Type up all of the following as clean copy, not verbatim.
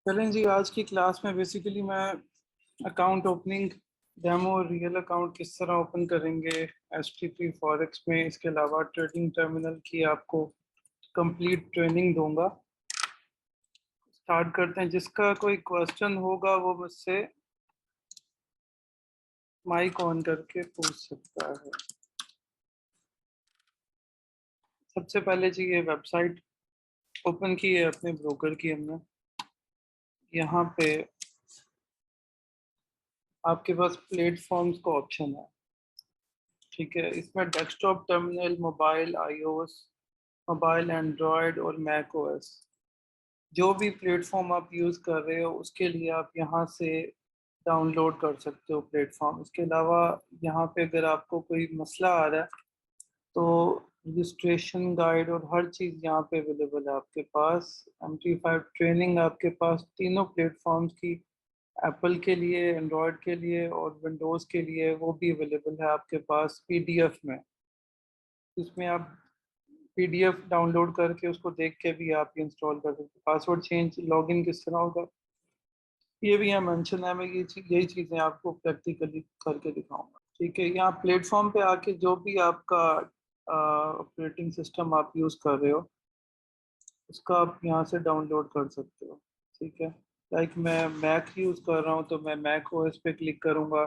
चलें जी, आज की क्लास में बेसिकली मैं अकाउंट ओपनिंग डेमो और रियल अकाउंट किस तरह ओपन करेंगे एचटीपी फॉरेक्स में, इसके अलावा ट्रेडिंग टर्मिनल की आपको कंप्लीट ट्रेनिंग दूंगा। स्टार्ट करते हैं। जिसका कोई क्वेश्चन होगा वो मुझसे माइक ऑन करके पूछ सकता है। सबसे पहले जी ये वेबसाइट ओपन की है अपने ब्रोकर की हमने। यहाँ पे आपके पास प्लेटफॉर्म्स का ऑप्शन है, ठीक है। इसमें desktop terminal, mobile iOS, mobile Android और मैक ओएस, जो भी प्लेटफॉर्म आप यूज़ कर रहे हो उसके लिए आप यहाँ से डाउनलोड कर सकते हो प्लेटफॉर्म। इसके अलावा यहाँ पे अगर आपको कोई मसला आ रहा है तो रजिस्ट्रेशन गाइड और हर चीज़ यहाँ पे अवेलेबल है आपके पास। MT5 ट्रेनिंग आपके पास तीनों प्लेटफॉर्म्स की, एप्पल के लिए, एंड्रॉयड के लिए और विंडोज़ के लिए, वो भी अवेलेबल है आपके पास PDF में। इसमें आप PDF डाउनलोड करके उसको देख के भी आप इंस्टॉल कर सकते। पासवर्ड चेंज, लॉगिन किस तरह होगा ये भी यहाँ मेंशन है। मैं यही चीज़ें आपको प्रैक्टिकली करके दिखाऊंगा, ठीक है। यहाँ प्लेटफॉर्म पे आके जो भी आपका ऑपरेटिंग सिस्टम आप यूज़ कर रहे हो उसका आप यहाँ से डाउनलोड कर सकते हो, ठीक है। लाइक मैं मैक यूज़ कर रहा हूँ तो मैं मैक ओएस पे क्लिक करूँगा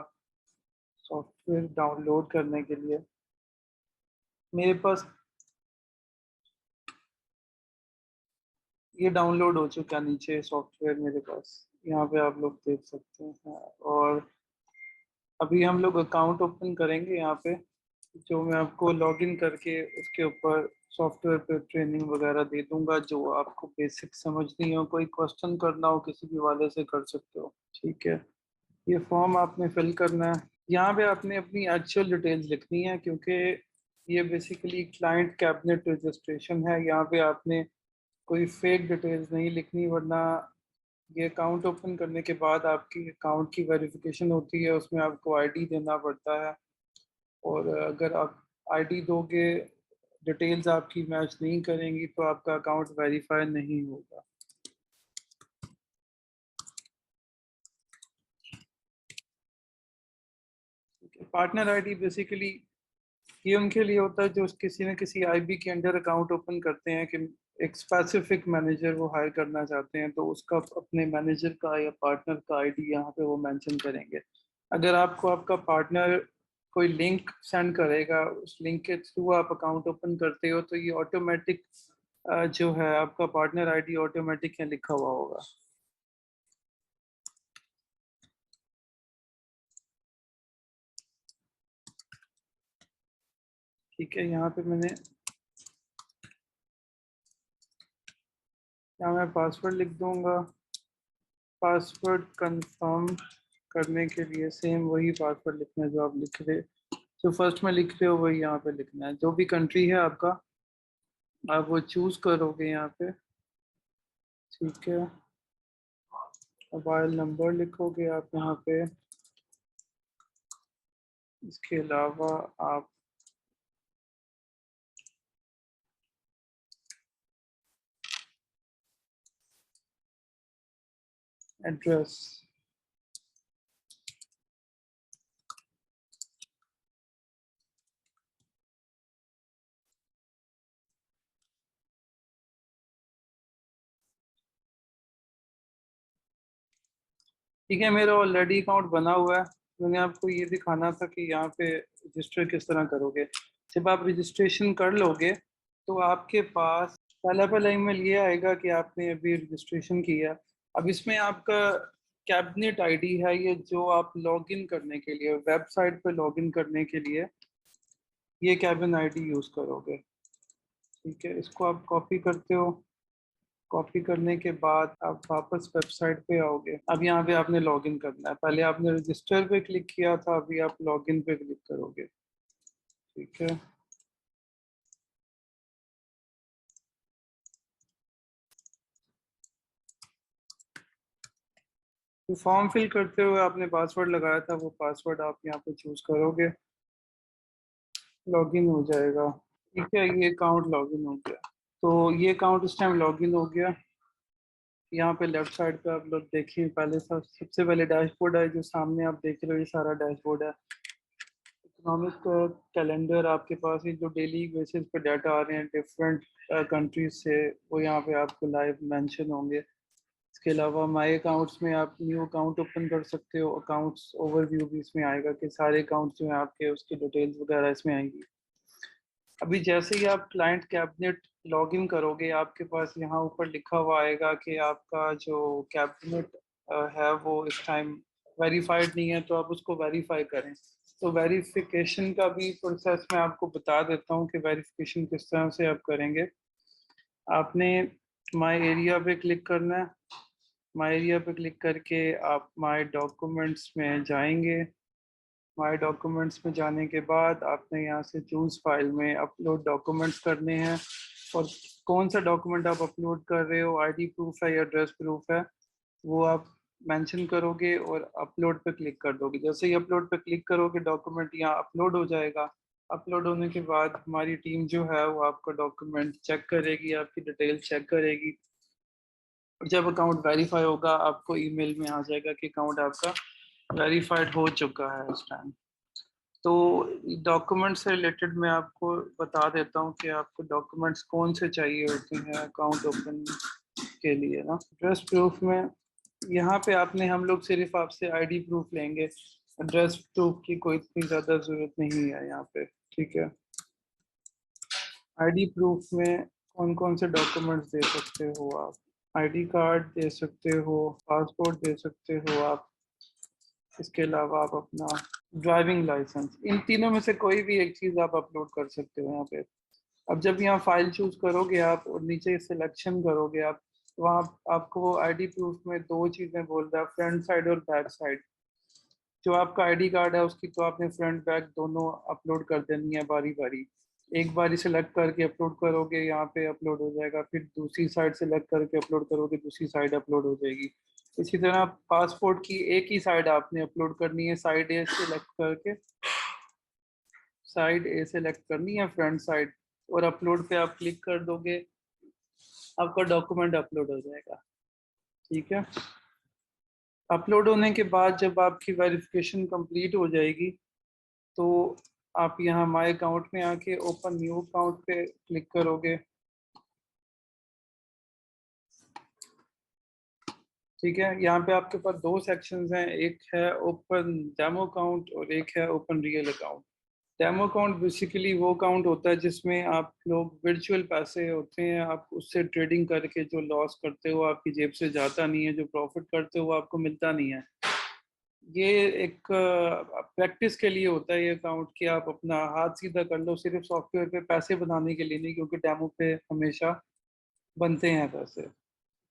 सॉफ्टवेयर डाउनलोड करने के लिए। मेरे पास ये डाउनलोड हो चुका है नीचे सॉफ्टवेयर मेरे पास, यहाँ पे आप लोग देख सकते हैं। और अभी हम लोग अकाउंट ओपन करेंगे यहाँ पे, जो मैं आपको लॉगिन करके उसके ऊपर सॉफ्टवेयर पे ट्रेनिंग वगैरह दे दूंगा। जो आपको बेसिक समझनी हो, कोई क्वेश्चन करना हो किसी भी वाले से कर सकते हो, ठीक है। ये फॉर्म आपने फिल करना है। यहाँ पे आपने अपनी एक्चुअल डिटेल्स लिखनी है, क्योंकि ये बेसिकली क्लाइंट कैबिनेट रजिस्ट्रेशन है। यहाँ पे आपने कोई फेक डिटेल्स नहीं लिखनी, वरना ये अकाउंट ओपन करने के बाद आपकी अकाउंट की वेरिफिकेशन होती है, उसमें आपको आईडी देना पड़ता है। और अगर आप आईडी दोगे, डिटेल्स आपकी मैच नहीं करेंगी तो आपका अकाउंट वेरीफाई नहीं होगा। पार्टनर आईडी बेसिकली ये उनके लिए होता है जो किसी न किसी आईबी के अंडर अकाउंट ओपन करते हैं, कि एक स्पेसिफिक मैनेजर वो हायर करना चाहते हैं, तो उसका अपने मैनेजर का या पार्टनर का आईडी यहाँ पे वो मेंशन करेंगे। अगर आपको आपका पार्टनर कोई लिंक सेंड करेगा, उस लिंक के थ्रू आप अकाउंट ओपन करते हो, तो ये ऑटोमेटिक जो है आपका पार्टनर आईडी ऑटोमेटिक यहाँ लिखा हुआ होगा। ठीक है, यहाँ पे यहाँ मैं पासवर्ड लिख दूंगा। पासवर्ड कंफर्म करने के लिए सेम वही पासवर्ड लिखना है जो आप लिख रहे, जो फर्स्ट में लिख रहे हो वही यहाँ पे लिखना है। जो भी कंट्री है आपका आप वो चूज करोगे यहाँ पे, ठीक है। मोबाइल नंबर लिखोगे आप यहाँ पे। इसके अलावा आप एड्रेस, ठीक है। मेरा ऑलरेडी अकाउंट बना हुआ है। मैंने आपको ये दिखाना था कि यहाँ पे रजिस्टर किस तरह करोगे। जब आप रजिस्ट्रेशन कर लोगे तो आपके पास पहला ईमेल ये आएगा कि आपने अभी रजिस्ट्रेशन किया। अब इसमें आपका कैबिनेट आईडी है, ये जो आप लॉगिन करने के लिए, वेबसाइट पे लॉगिन करने के लिए ये कैबिन आईडी यूज करोगे, ठीक है। इसको आप कॉपी करते हो। कॉपी करने के बाद आप वापस वेबसाइट पे आओगे। अब यहाँ पे आपने लॉगिन करना है। पहले आपने रजिस्टर पे क्लिक किया था, अभी आप लॉगिन पे क्लिक करोगे, ठीक है। तो फॉर्म फिल करते हुए आपने पासवर्ड लगाया था, वो पासवर्ड आप यहाँ पे चूज करोगे, लॉगिन हो जाएगा, ठीक है। ये अकाउंट लॉगिन हो गया। तो ये अकाउंट इस टाइम लॉगिन हो गया। यहाँ पे लेफ्ट साइड पे आप लोग देखिए, पहले सबसे पहले डैशबोर्ड है जो सामने आप देख रहे हो, ये सारा डैशबोर्ड है। इकोनॉमिक कैलेंडर आपके पास है, जो डेली बेसिस पे डाटा आ रहे हैं डिफरेंट कंट्रीज से, वो यहाँ पे आपको लाइव मेंशन होंगे। इसके अलावा माई अकाउंट्स में आप न्यू अकाउंट ओपन कर सकते हो, अकाउंट्स ओवरव्यू भी इसमें आएगा कि सारे अकाउंट्स जो हैं आपके, उसकी डिटेल्स वगैरह इसमें आएंगी। अभी जैसे ही आप क्लाइंट कैबिनेट लॉगिन करोगे, आपके पास यहाँ ऊपर लिखा हुआ आएगा कि आपका जो कैबिनेट है वो इस टाइम वेरीफाइड नहीं है, तो आप उसको वेरीफाई करें। तो वेरिफिकेशन का भी प्रोसेस मैं आपको बता देता हूँ कि वेरिफिकेशन किस तरह से आप करेंगे। आपने माई एरिया पे क्लिक करना है। माई एरिया पे क्लिक करके आप माई डॉक्यूमेंट्स में जाएंगे। माई डॉक्यूमेंट्स में जाने के बाद आपने यहाँ से चूज फाइल में अपलोड डॉक्यूमेंट्स करने हैं, और कौन सा डॉक्यूमेंट आप अपलोड कर रहे हो, आईडी प्रूफ है या एड्रेस प्रूफ है, वो आप मेंशन करोगे और अपलोड पे क्लिक कर दोगे। जैसे ही अपलोड पे क्लिक करोगे, डॉक्यूमेंट यहाँ अपलोड हो जाएगा। अपलोड होने के बाद हमारी टीम जो है वो आपका डॉक्यूमेंट चेक करेगी, आपकी डिटेल चेक करेगी। जब अकाउंट वेरीफाई होगा, आपको ईमेल में आ जाएगा कि अकाउंट आपका वेरीफाइड हो चुका है इस टाइम। तो डॉक्यूमेंट से रिलेटेड मैं आपको बता देता हूँ कि आपको डॉक्यूमेंट्स कौन से चाहिए होते हैं अकाउंट ओपन के लिए ना। एड्रेस प्रूफ में यहाँ पे आपने, हम लोग सिर्फ आपसे आईडी प्रूफ लेंगे, एड्रेस प्रूफ की कोई इतनी ज़्यादा ज़रूरत नहीं है यहाँ पे, ठीक है। आईडी प्रूफ में कौन कौन से डॉक्यूमेंट्स दे सकते हो आप? आईडी कार्ड दे सकते हो, पासपोर्ट दे सकते हो आप, इसके अलावा आप अपना ड्राइविंग लाइसेंस, इन तीनों में से कोई भी एक चीज़ आप अपलोड कर सकते हो यहाँ पे। अब जब यहाँ फाइल चूज करोगे आप और नीचे सिलेक्शन करोगे आप, तो वहाँ आपको वो आईडी प्रूफ में दो चीज़ें बोल रहा है, फ्रंट साइड और बैक साइड। जो आपका आईडी कार्ड है उसकी तो आपने फ्रंट बैक दोनों अपलोड कर देनी है बारी बारी। एक बारी सेलेक्ट करके अपलोड करोगे, यहाँ पे अपलोड हो जाएगा, फिर दूसरी साइड सेलेक्ट करके अपलोड करोगे, दूसरी साइड अपलोड हो जाएगी। इसी तरह पासपोर्ट की एक ही साइड आपने अपलोड करनी है, साइड ए सेलेक्ट करके, साइड ए सेलेक्ट करनी है फ्रंट साइड, और अपलोड पे आप क्लिक कर दोगे, आपका डॉक्यूमेंट अपलोड हो जाएगा, ठीक है। अपलोड होने के बाद जब आपकी वेरिफिकेशन कंप्लीट हो जाएगी, तो आप यहाँ माई अकाउंट में आके ओपन न्यू अकाउंट पे क्लिक करोगे, ठीक है। यहाँ पे आपके पास दो सेक्शंस हैं, एक है ओपन डेमो अकाउंट और एक है open real account. Demo account basically वो अकाउंट होता है जिसमें आप लोग वर्चुअल पैसे होते हैं, आप उससे ट्रेडिंग करके जो लॉस करते हो आपकी जेब से जाता नहीं है, जो प्रॉफिट करते हो वो आपको मिलता नहीं है। ये एक प्रैक्टिस के लिए होता है ये अकाउंट, कि आप अपना हाथ सीधा कर लो, सिर्फ सॉफ्टवेयर पे पैसे बनाने के लिए नहीं, क्योंकि डेमो पे हमेशा बनते हैं पैसे।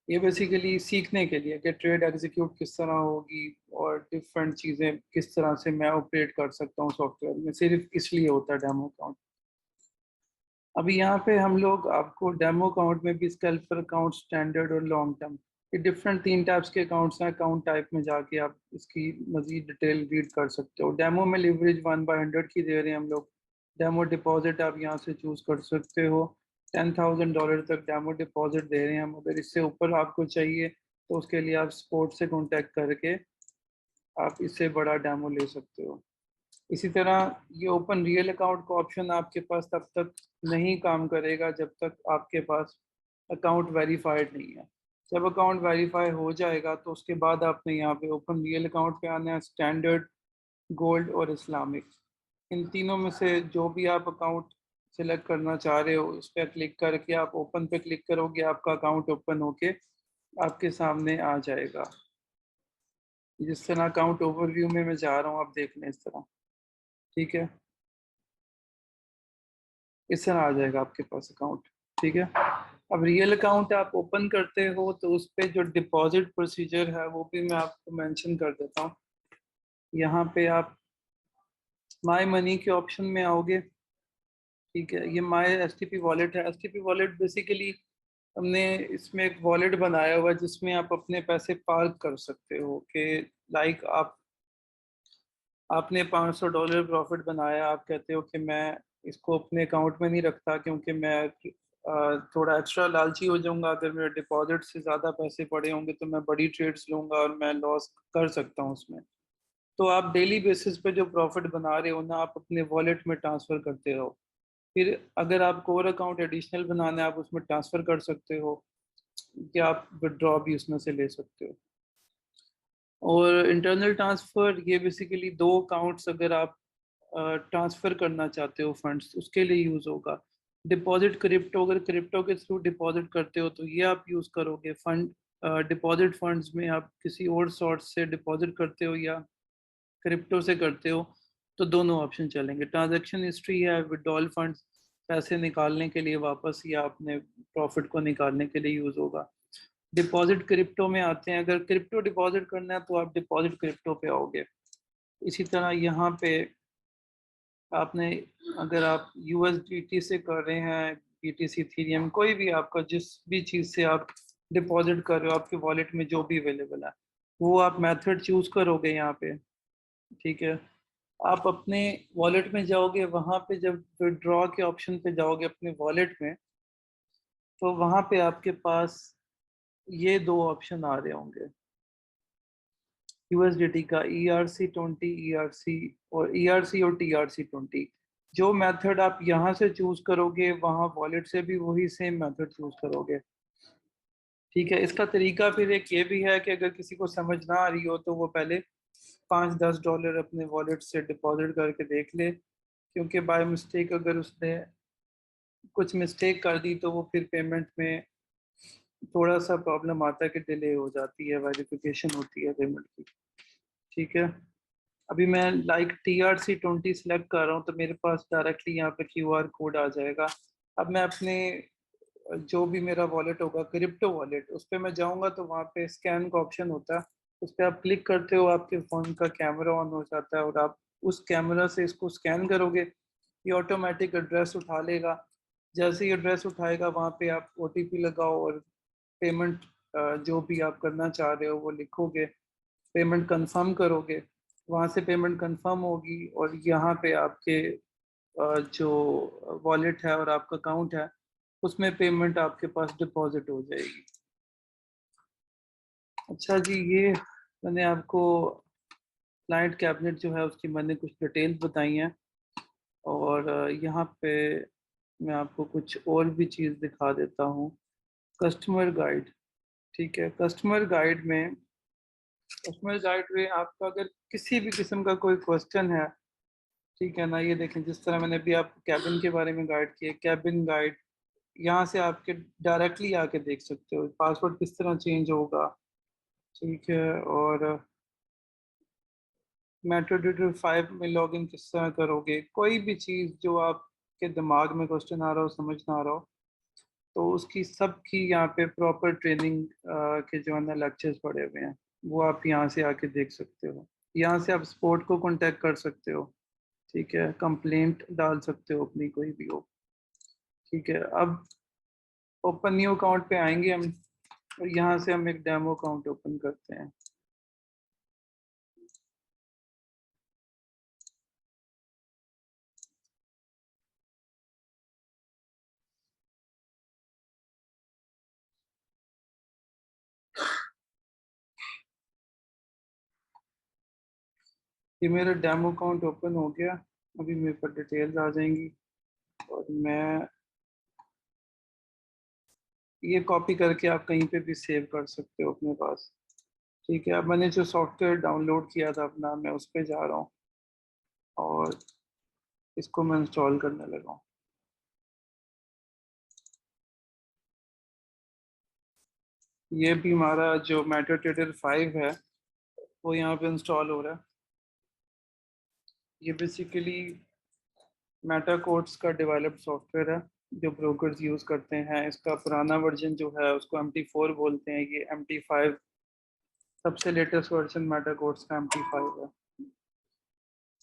ये बेसिकली सीखने के लिए कि ट्रेड एग्जीक्यूट किस तरह होगी और डिफरेंट चीज़ें किस तरह से मैं ऑपरेट कर सकता हूँ सॉफ्टवेयर में, सिर्फ इसलिए होता है डेमो अकाउंट। अभी यहाँ पे हम लोग आपको डेमो अकाउंट में भी स्कैल्पर अकाउंट, स्टैंडर्ड और लॉन्ग टर्म, ये डिफरेंट तीन टाइप्स के अकाउंट्स हैं। अकाउंट टाइप में जाके आप इसकी मजीद डिटेल रीड कर सकते हो। डेमो में लिवरेज 1/100 की दे रहे हैं हम लोग। डेमो डिपॉजिट आप यहाँ से चूज कर सकते हो, $10,000 तक डेमो डिपॉजिट दे रहे हैं हम। अगर इससे ऊपर आपको चाहिए तो उसके लिए आप सपोर्ट से कॉन्टेक्ट करके आप इससे बड़ा डेमो ले सकते हो। इसी तरह ये ओपन रियल अकाउंट का ऑप्शन आपके पास तब तक नहीं काम करेगा जब तक आपके पास अकाउंट वेरीफाइड नहीं है। जब अकाउंट वेरीफाई हो जाएगा तो उसके बाद आपने यहाँ पे ओपन रियल अकाउंट पे आना है, स्टैंडर्ड, गोल्ड और इस्लामिक, इन तीनों में से जो भी आप अकाउंट सिलेक्ट करना चाह रहे हो उस पर क्लिक करके आप ओपन पे क्लिक करोगे, आपका अकाउंट ओपन होके आपके सामने आ जाएगा। जिस तरह अकाउंट ओवरव्यू में मैं जा रहा हूँ, आप देख लें इस तरह, ठीक है। इस तरह आ जाएगा आपके पास अकाउंट, ठीक है। अब रियल अकाउंट आप ओपन करते हो तो उस पर जो डिपॉजिट प्रोसीजर है वो भी मैं आपको मेंशन कर देता हूँ। यहाँ पे आप माई मनी के ऑप्शन में आओगे, ठीक है। ये माई एसटीपी वॉलेट है। एसटीपी वॉलेट बेसिकली हमने इसमें एक वॉलेट बनाया हुआ है जिसमें आप अपने पैसे पार्क कर सकते हो, कि लाइक आपने $500 प्रॉफिट बनाया, आप कहते हो कि मैं इसको अपने अकाउंट में नहीं रखता क्योंकि मैं थोड़ा एक्स्ट्रा लालची हो जाऊंगा। अगर मेरे डिपॉजिट से ज़्यादा पैसे पड़े होंगे तो मैं बड़ी ट्रेड्स लूंगा और मैं लॉस कर सकता हूँ उसमें। तो आप डेली बेसिस पे जो प्रॉफिट बना रहे हो ना, आप अपने वॉलेट में ट्रांसफ़र करते रहो। फिर अगर आप कोर अकाउंट एडिशनल बनाना है, आप उसमें ट्रांसफ़र कर सकते हो, या आप विड्रॉ भी उसमें से ले सकते हो। और इंटरनल ट्रांसफ़र ये बेसिकली दो अकाउंट्स अगर आप ट्रांसफ़र करना चाहते हो फंड्स, उसके लिए यूज़ होगा। डिपॉजिट क्रिप्टो, अगर क्रिप्टो के थ्रू डिपॉजिट करते हो तो ये आप यूज़ करोगे। फंड डिपॉजिट फंड्स में आप किसी और सोर्स से डिपॉजिट करते हो या क्रिप्टो से करते हो, तो दोनों ऑप्शन चलेंगे। ट्रांजैक्शन हिस्ट्री है विड्रॉल फंड्स, पैसे निकालने के लिए वापस या अपने प्रॉफिट को निकालने के लिए यूज़ होगा। डिपॉजिट क्रिप्टो में आते हैं, अगर क्रिप्टो डिपॉजिट करना है तो आप डिपॉजिट क्रिप्टो पे आओगे। इसी तरह यहाँ पे आपने, अगर आप यूएसडीटी से कर रहे हैं, बीटीसी, इथेरियम, कोई भी आपका जिस भी चीज़ से आप डिपॉजिट कर रहे हो, आपके वॉलेट में जो भी अवेलेबल है, वो आप मेथड चूज करोगे यहाँ पे। ठीक है, आप अपने वॉलेट में जाओगे, वहाँ पे जब विड्रॉ के ऑप्शन पे जाओगे अपने वॉलेट में, तो वहाँ पे आपके पास ये दो ऑप्शन आ रहे होंगे यूएसडीटी का, ERC20, ERC और ERC और TRC20। जो मेथड आप यहाँ से चूज करोगे, वहाँ वॉलेट से भी वही सेम मेथड चूज करोगे। ठीक है, इसका तरीका फिर एक ये भी है कि अगर किसी को समझ ना आ रही हो तो वो पहले $5-10 अपने वॉलेट से डिपॉजिट करके देख ले, क्योंकि बाय मिस्टेक अगर उसने कुछ मिस्टेक कर दी तो वो फिर पेमेंट में थोड़ा सा प्रॉब्लम आता है कि डिले हो जाती है, वेरिफिकेशन होती है पेमेंट की। ठीक है, अभी मैं लाइक TRC20 सेलेक्ट कर रहा हूँ तो मेरे पास डायरेक्टली यहाँ पे QR कोड आ जाएगा। अब मैं अपने जो भी मेरा वॉलेट होगा, क्रिप्टो वॉलेट, उस पर मैं जाऊँगा तो वहाँ पे स्कैन का ऑप्शन होता है। उस पर आप क्लिक करते हो, आपके फ़ोन का कैमरा ऑन हो जाता है और आप उस कैमरा से इसको स्कैन करोगे, ये ऑटोमेटिक एड्रेस उठा लेगा। जैसे ही एड्रेस उठाएगा, वहाँ पे आप OTP लगाओ और पेमेंट जो भी आप करना चाह रहे हो वो लिखोगे, पेमेंट कंफर्म करोगे, वहाँ से पेमेंट कंफर्म होगी और यहाँ पे आपके जो वॉलेट है और आपका अकाउंट है, उसमें पेमेंट आपके पास डिपॉजिट हो जाएगी। अच्छा जी, ये मैंने आपको क्लाइंट कैबिनेट जो है उसकी मैंने कुछ डिटेल्स बताई हैं, और यहाँ पे मैं आपको कुछ और भी चीज़ दिखा देता हूँ। कस्टमर गाइड, ठीक है, कस्टमर गाइड में आपका अगर किसी भी किस्म का कोई क्वेश्चन है, ठीक है ना, ये देखें जिस तरह मैंने अभी आपको कैबिन के बारे में गाइड किया, कैबिन गाइड, यहाँ से आपके डायरेक्टली आके देख सकते हो पासवर्ड किस तरह चेंज होगा। ठीक है, और मेट्रोडेटर 5 में लॉगिन किस तरह करोगे, कोई भी चीज़ जो आपके दिमाग में क्वेश्चन आ रहा हो, समझ ना आ रहा हो, तो उसकी सब की यहाँ पे प्रॉपर ट्रेनिंग के जो है ना लेक्चर्स पड़े हुए हैं, वो आप यहाँ से आके देख सकते हो। यहाँ से आप स्पोर्ट को कांटेक्ट कर सकते हो। ठीक है, कंप्लेंट डाल सकते हो अपनी, कोई भी हो। ठीक है, अब ओपन न्यू अकाउंट पे आएंगे हम, और यहाँ से हम एक डेमो अकाउंट ओपन करते हैं। ये मेरा डेमो अकाउंट ओपन हो गया। अभी मेरे पर डिटेल्स आ जाएंगी और मैं ये कॉपी करके आप कहीं पे भी सेव कर सकते हो अपने पास। ठीक है, अब मैंने जो सॉफ्टवेयर डाउनलोड किया था अपना, मैं उस पर जा रहा हूँ और इसको मैं इंस्टॉल करने लगा हूँ। ये भी हमारा जो मेटाट्रेडर 5 है वो यहाँ पे इंस्टॉल हो रहा है। ये बेसिकली मेटा कोड्स का डेवलप्ड सॉफ्टवेयर है जो ब्रोकर्स यूज़ करते हैं। इसका पुराना वर्जन जो है उसको MT4 बोलते हैं, ये MT5 सबसे लेटेस्ट वर्जन मेटा कोड्स का MT5 है।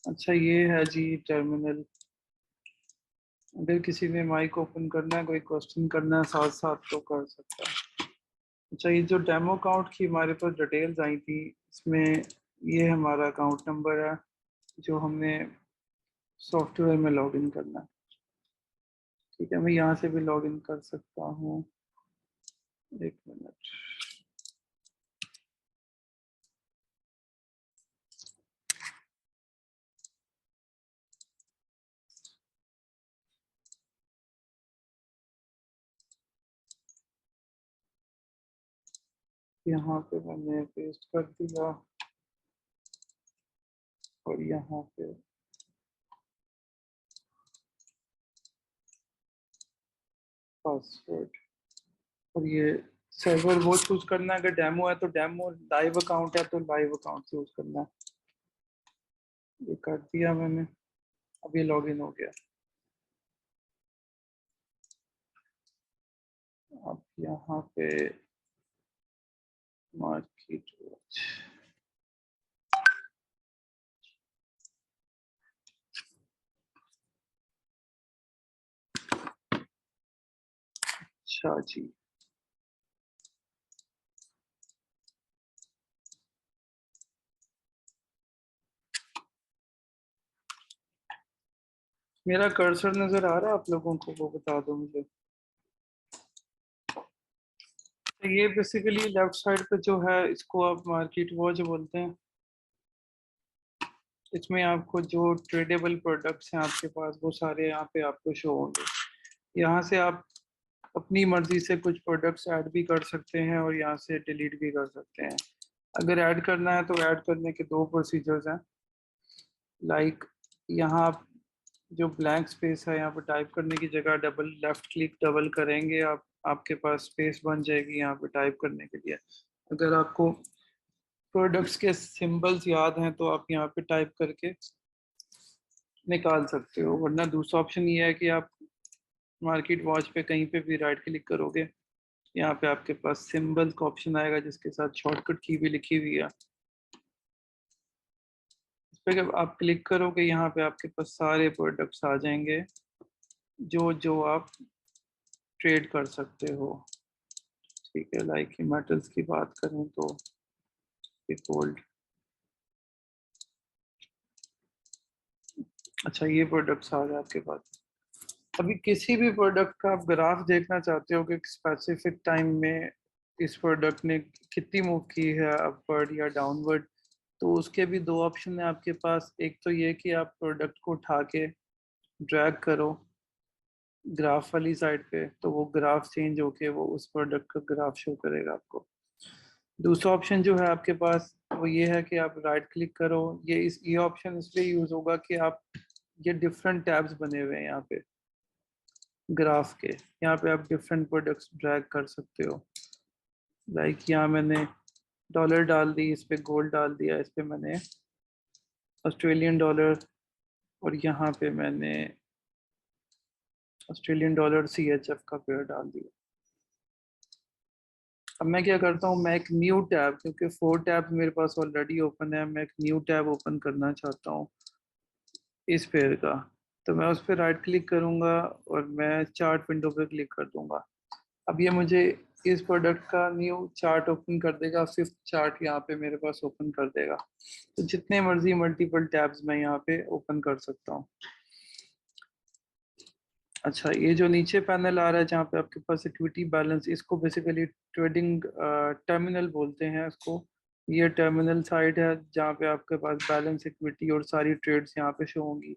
अच्छा, ये है जी टर्मिनल। अगर किसी ने माइक ओपन करना है, कोई क्वेश्चन करना है साथ साथ, तो कर सकता है। अच्छा, ये जो डेमो अकाउंट की हमारे पास डिटेल्स आई थी, इसमें ये हमारा अकाउंट नंबर है जो हमने सॉफ्टवेयर में लॉगिन करना है। ठीक है, मैं यहाँ से भी लॉग इन कर सकता हूँ। एक मिनट, यहाँ पे मैंने पेस्ट कर दिया और यहाँ पे पासवर्ड, और ये सर्वर वो चूज करना है, अगर डेमो है तो डेमो, लाइव अकाउंट है तो लाइव अकाउंट चूज करना है। ये कर दिया मैंने, अब ये लॉगिन हो गया। अब यहाँ पे मार्केट वॉच, अच्छा जी, मेरा कर्सर नजर आ रहा है आप लोगों को, वो बता दो मुझे। तो ये बेसिकली लेफ्ट साइड पे जो है, इसको आप मार्केट वॉच बोलते हैं। इसमें आपको जो ट्रेडेबल प्रोडक्ट्स हैं आपके पास, वो सारे यहाँ पे आपको शो होंगे। यहाँ से आप अपनी मर्जी से कुछ प्रोडक्ट्स ऐड भी कर सकते हैं और यहाँ से डिलीट भी कर सकते हैं। अगर ऐड करना है तो ऐड करने के दो प्रोसीजर्स हैं। लाइक यहाँ आप जो ब्लैंक स्पेस है, यहाँ पर टाइप करने की जगह डबल लेफ्ट क्लिक डबल करेंगे आप, आपके पास स्पेस बन जाएगी यहाँ पे टाइप करने के लिए। अगर आपको प्रोडक्ट्स के सिंबल्स याद हैं तो आप यहाँ पे टाइप करके निकाल सकते हो, वरना दूसरा ऑप्शन ये है कि आप मार्केट वॉच पे कहीं पे भी राइट क्लिक करोगे, यहाँ पे आपके पास सिंबल का ऑप्शन आएगा जिसके साथ शॉर्टकट की भी लिखी हुई है। इस पे जब आप क्लिक करोगे, यहाँ पे आपके पास सारे प्रोडक्ट्स आ जाएंगे जो जो आप ट्रेड कर सकते हो। ठीक है, लाइक मेटल्स की बात करें तो गोल्ड, अच्छा ये प्रोडक्ट्स आ गए आपके पास। अभी किसी भी प्रोडक्ट का आप ग्राफ देखना चाहते हो कि स्पेसिफिक टाइम में इस प्रोडक्ट ने कितनी मूव की है, अपवर्ड या डाउनवर्ड, तो उसके भी दो ऑप्शन है आपके पास। एक तो ये कि आप प्रोडक्ट को उठा के ड्रैग करो ग्राफ वाली साइड पे, तो वो ग्राफ चेंज होके वो उस प्रोडक्ट का ग्राफ शो करेगा आपको। दूसरा ऑप्शन जो है आपके पास वो ये है कि आप राइट क्लिक करो, ये ऑप्शन इसलिए यूज होगा कि आप, ये डिफरेंट टैब्स बने हुए हैं यहाँ पे ग्राफ के, यहाँ पे आप डिफरेंट प्रोडक्ट्स ड्रैग कर सकते हो। लाइक यहाँ मैंने डॉलर डाल दी, इस पे गोल्ड डाल दिया, इस पे मैंने ऑस्ट्रेलियन डॉलर, और यहाँ पे मैंने ऑस्ट्रेलियन डॉलर CHF का पेयर डाल दिया। अब मैं क्या करता हूँ, मैं एक न्यू टैब, क्योंकि 4 टैब मेरे पास ऑलरेडी ओपन है, मैं एक न्यू टैब ओपन करना चाहता हूँ इस पेयर का। तो मैं उस पर राइट क्लिक करूँगा और मैं चार्ट विंडो पे क्लिक कर दूंगा। अब ये मुझे इस प्रोडक्ट का न्यू चार्ट ओपन कर देगा, 5th चार्ट यहाँ पे मेरे पास ओपन कर देगा। तो जितने मर्जी मल्टीपल टैब्स मैं यहाँ पे ओपन कर सकता हूँ। अच्छा, ये जो नीचे पैनल आ रहा है जहाँ पे आपके पास इक्विटी बैलेंस, इसको बेसिकली ट्रेडिंग टर्मिनल बोलते हैं इसको। ये टर्मिनल साइट है जहाँ पे आपके पास बैलेंस, इक्विटी और सारी ट्रेड्स यहाँ पे शो होंगी।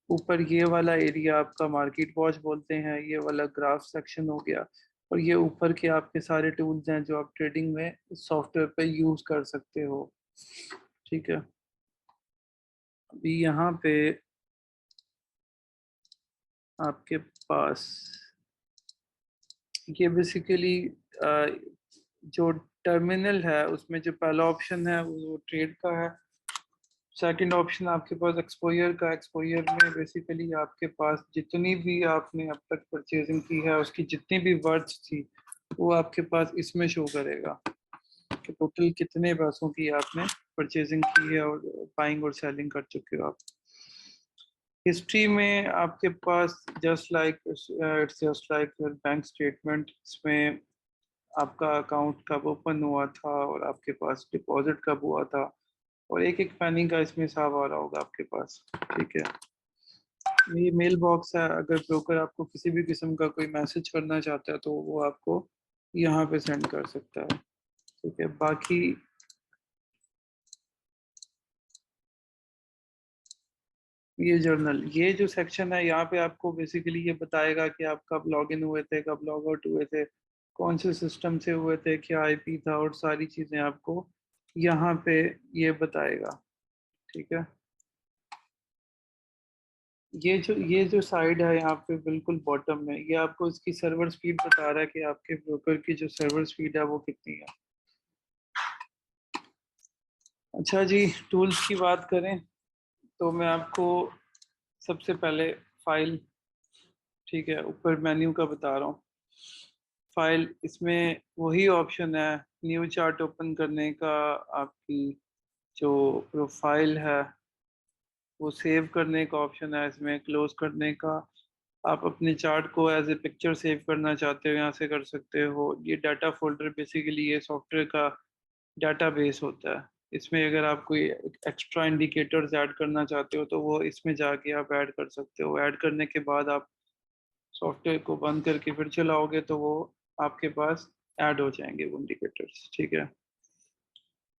ऊपर ये वाला एरिया आपका मार्केट वॉच बोलते हैं, ये वाला ग्राफ सेक्शन हो गया। और ये ऊपर के आपके सारे टूल्स हैं जो आप ट्रेडिंग में सॉफ्टवेयर पे यूज कर सकते हो। ठीक है, अभी यहाँ पे आपके पास ये बेसिकली जो टर्मिनल है उसमें जो पहला ऑप्शन है वो ट्रेड का है। सेकंड ऑप्शन आपके पास एक्सपोजर का, एक्सपोजर में बेसिकली आपके पास जितनी भी आपने अब तक परचेजिंग की है उसकी जितनी भी वर्थ थी वो आपके पास इसमें शो करेगा कि टोटल कितने पैसों की आपने परचेजिंग की है और बाइंग और सेलिंग कर चुके हो आप। हिस्ट्री में आपके पास just like it's just like bank statement, इसमें आपका अकाउंट कब ओपन हुआ था और आपके पास डिपॉजिट कब हुआ था, और एक एक पैनी का इसमें हिसाब आ रहा होगा आपके पास। ठीक है, ये मेल बॉक्स है, अगर ब्रोकर आपको किसी भी किस्म का कोई मैसेज करना चाहता है तो वो आपको यहाँ पे सेंड कर सकता है। ठीक है, बाकी ये जर्नल, ये जो सेक्शन है यहाँ पे आपको बेसिकली ये बताएगा कि आप कब लॉग इन हुए थे, कब लॉग आउट हुए थे, कौन से सिस्टम से हुए थे, क्या आईपी था, और सारी चीज़ें आपको यहाँ पे ये बताएगा। ठीक है, ये जो साइड है यहाँ पे बिल्कुल बॉटम में, ये आपको इसकी सर्वर स्पीड बता रहा है कि आपके ब्रोकर की जो सर्वर स्पीड है वो कितनी है। अच्छा जी, टूल्स की बात करें तो मैं आपको सबसे पहले फाइल, ठीक है, ऊपर मेन्यू का बता रहा हूँ। फाइल, इसमें वही ऑप्शन है न्यू चार्ट ओपन करने का, आपकी जो प्रोफाइल है वो सेव करने का ऑप्शन है, इसमें क्लोज करने का। आप अपने चार्ट को एज ए पिक्चर सेव करना चाहते हो यहाँ से कर सकते हो। ये डाटा फोल्डर बेसिकली ये सॉफ्टवेयर का डाटा बेस होता है। इसमें अगर आप कोई एक्स्ट्रा इंडिकेटर्स ऐड करना चाहते हो तो वो इसमें जाके आप ऐड कर सकते हो। ऐड करने के बाद आप सॉफ्टवेयर को बंद करके फिर चलाओगे तो वो आपके पास ऐड हो जाएंगे वो इंडिकेटर्स। ठीक है,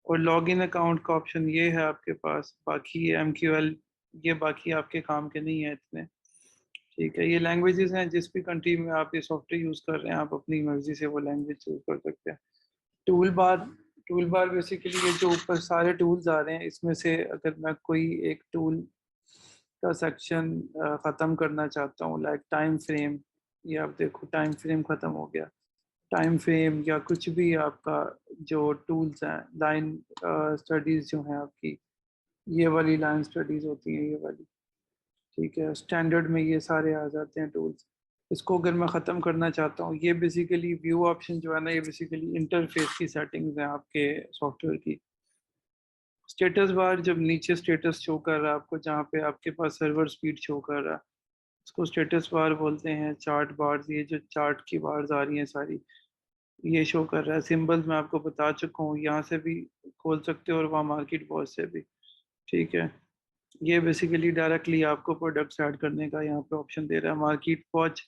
और लॉगिन अकाउंट का ऑप्शन ये है आपके पास। बाकी MQL ये बाकी आपके काम के नहीं है इतने। ठीक है, ये लैंग्वेजेस हैं, जिस भी कंट्री में आप ये सॉफ्टवेयर यूज़ कर रहे हैं आप अपनी मर्जी से वो लैंग्वेज चूज कर सकते हैं। Tool bar, tool bar basically ये जो ऊपर सारे टूल्स आ रहे हैं इसमें से अगर मैं कोई एक टूल का सेक्शन ख़त्म करना चाहता हूँ, लाइक टाइम फ्रेम, ये आप देखो टाइम फ्रेम ख़त्म हो गया। टाइम फ्रेम या कुछ भी आपका जो टूल्स हैं, लाइन स्टडीज़ जो हैं आपकी, ये वाली लाइन स्टडीज़ होती हैं, ये वाली। ठीक है, स्टैंडर्ड में ये सारे आ जाते हैं टूल्स। इसको अगर मैं ख़त्म करना चाहता हूँ, ये बेसिकली व्यू ऑप्शन जो है ना, ये बेसिकली इंटरफेस की सेटिंग्स हैं आपके सॉफ्टवेयर की। स्टेटस बार, जब नीचे स्टेटस शो कर रहा है आपको, जहाँ पे आपके पास सर्वर स्पीड शो कर रहा है, उसको स्टेटस बार बोलते हैं। चार्ट बार्स, ये जो चार्ट की बार्स आ रही हैं सारी, ये शो कर रहा है। सिंबल्स मैं आपको बता चुका हूँ, यहाँ से भी खोल सकते हो और वहाँ मार्केट वॉच से भी। ठीक है, ये बेसिकली डायरेक्टली आपको प्रोडक्ट्स ऐड करने का यहाँ पे ऑप्शन दे रहा है। मार्केट वॉच,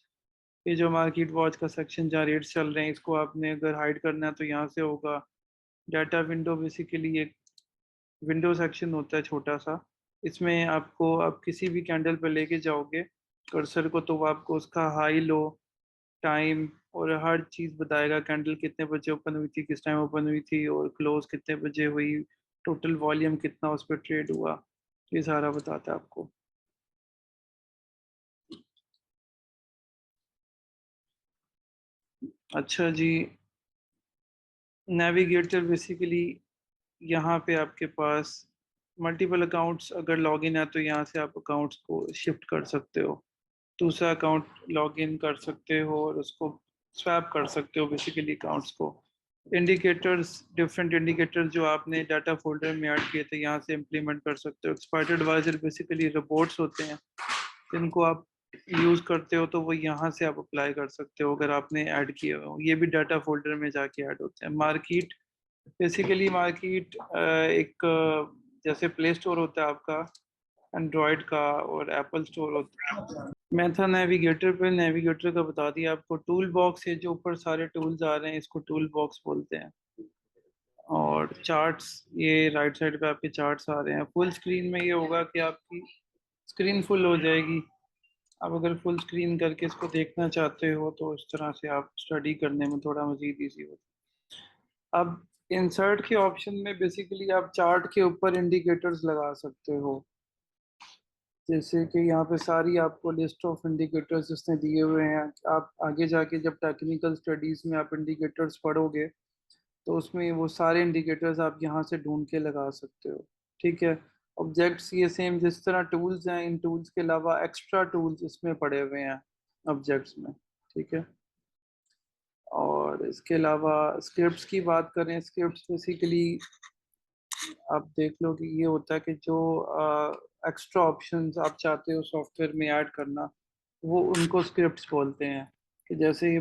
ये जो मार्केट वॉच का सेक्शन जहाँ रेट्स चल रहे हैं, इसको आपने अगर हाइड करना है तो यहाँ से होगा। डाटा विंडो बेसिकली एक विंडो सेक्शन होता है छोटा सा। इसमें आपको, आप किसी भी कैंडल पे लेके जाओगे कर्सर को तो वो आपको उसका हाई लो, टाइम और हर चीज़ बताएगा। कैंडल कितने बजे ओपन हुई थी, किस टाइम ओपन हुई थी, और क्लोज कितने बजे हुई, टोटल वॉल्यूम कितना उस पर ट्रेड हुआ, ये सारा बताता है आपको। अच्छा जी, नेविगेटर बेसिकली यहाँ पे आपके पास मल्टीपल अकाउंट्स अगर लॉगिन है तो यहाँ से आप अकाउंट्स को शिफ्ट कर सकते हो, दूसरा अकाउंट लॉगिन कर सकते हो और उसको स्वैप कर सकते हो बेसिकली अकाउंट्स को। इंडिकेटर्स, डिफरेंट इंडिकेटर्स जो आपने डाटा फोल्डर में ऐड किए थे यहाँ से इम्प्लीमेंट कर सकते हो। एक्सपर्ट एडवाइजर बेसिकली रिपोर्ट्स होते हैं जिनको आप यूज़ करते हो तो वो यहाँ से आप अप्लाई कर सकते हो अगर आपने ऐड किए हो। ये भी डाटा फोल्डर में जाके ऐड होते हैं। मार्केट, बेसिकली मार्केट एक जैसे प्ले स्टोर होता है आपका एंड्रॉयड का और एप्पल स्टोर होता है। मैं था नेविगेटर पे, नेविगेटर का बता दिया आपको। टूल बॉक्स है, जो ऊपर सारे टूल्स आ रहे हैं इसको टूल बॉक्स बोलते हैं। और चार्ट्स, ये राइट साइड पे आपके चार्ट्स आ रहे हैं। फुल स्क्रीन में ये होगा कि आपकी स्क्रीन फुल हो जाएगी। आप अगर फुल स्क्रीन करके इसको देखना चाहते हो तो इस तरह से आप स्टडी करने में थोड़ा मजीद ईजी होता है। अब इंसर्ट के ऑप्शन में बेसिकली आप चार्ट के ऊपर इंडिकेटर्स लगा सकते हो। जैसे कि यहाँ पे सारी आपको लिस्ट ऑफ इंडिकेटर्स इसने दिए हुए हैं। आप आगे जाके जब टेक्निकल स्टडीज में आप इंडिकेटर्स पढ़ोगे तो उसमें वो सारे इंडिकेटर्स आप यहाँ से ढूंढ के लगा सकते हो। ठीक है, ऑब्जेक्ट्स ये सेम जिस तरह टूल्स हैं, इन टूल्स के अलावा एक्स्ट्रा टूल्स इसमें पड़े हुए हैं ऑब्जेक्ट्स में। ठीक है, और इसके अलावा स्क्रिप्ट्स की बात करें, स्क्रिप्ट्स बेसिकली आप देख लो कि ये होता है कि जो एक्स्ट्रा ऑप्शंस आप चाहते हो सॉफ्टवेयर में ऐड करना, वो उनको स्क्रिप्ट्स बोलते हैं। कि जैसे